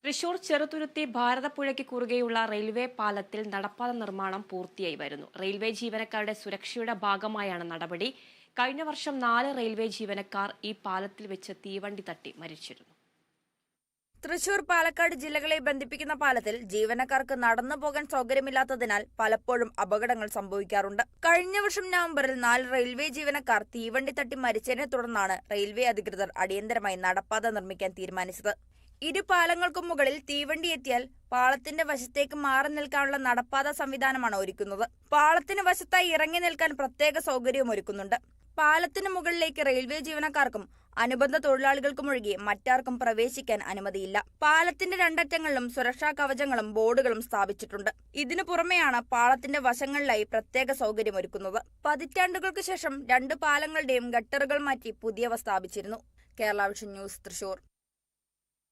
തൃശൂർ ചെറുതുരുത്തി ഭാരതപ്പുഴയ്ക്ക് കുറുകെയുള്ള റെയിൽവേ പാലത്തിൽ നടപ്പാത നിർമ്മാണം പൂർത്തിയായി വരുന്നു. റെയിൽവേ ജീവനക്കാരുടെ സുരക്ഷയുടെ ഭാഗമായാണ് നടപടി. കഴിഞ്ഞ വർഷം 4 റെയിൽവേ ജീവനക്കാർ ഈ പാലത്തിൽ വെച്ച് തീവണ്ടി തട്ടി മരിച്ചിരുന്നു. തൃശൂർ, പാലക്കാട് ജില്ലകളെ ബന്ധിപ്പിക്കുന്ന പാലത്തിൽ ജീവനക്കാർക്ക് നടന്നു പോകാൻ സൗകര്യമില്ലാത്തതിനാൽ പലപ്പോഴും അപകടങ്ങൾ സംഭവിക്കാറുണ്ട്. കഴിഞ്ഞ വർഷം നവംബറിൽ 4 റെയിൽവേ ജീവനക്കാർ തീവണ്ടി തട്ടി മരിച്ചതിനെ തുടർന്നാണ് റെയിൽവേ അധികൃതർ അടിയന്തരമായി നടപ്പാത നിർമ്മിക്കാൻ തീരുമാനിച്ചത്. ഇരു പാലങ്ങൾക്കും മുകളിൽ തീവണ്ടി എത്തിയാൽ പാളത്തിന്റെ വശത്തേക്ക് മാറി നിൽക്കാനുള്ള നടപ്പാത സംവിധാനമാണ് ഒരുക്കുന്നത്. പാളത്തിന് വശത്തായി ഇറങ്ങി നിൽക്കാൻ പ്രത്യേക സൗകര്യവും ഒരുക്കുന്നുണ്ട്. പാലത്തിന് മുകളിലേക്ക് റെയിൽവേ ജീവനക്കാർക്കും അനുബന്ധ തൊഴിലാളികൾക്കുമൊഴികെ മറ്റാർക്കും പ്രവേശിക്കാൻ അനുമതിയില്ല. പാലത്തിന്റെ രണ്ടറ്റങ്ങളിലും സുരക്ഷാ കവചങ്ങളും ബോർഡുകളും സ്ഥാപിച്ചിട്ടുണ്ട്. ഇതിനു പുറമെയാണ് പാളത്തിന്റെ വശങ്ങളിലായി പ്രത്യേക സൗകര്യമൊരുക്കുന്നത്. പതിറ്റാണ്ടുകൾക്ക് ശേഷം 2 പാലങ്ങളുടെയും ഗട്ടറുകൾ മാറ്റി പുതിയവ സ്ഥാപിച്ചിരുന്നു. Kerala vision news, Thrissur.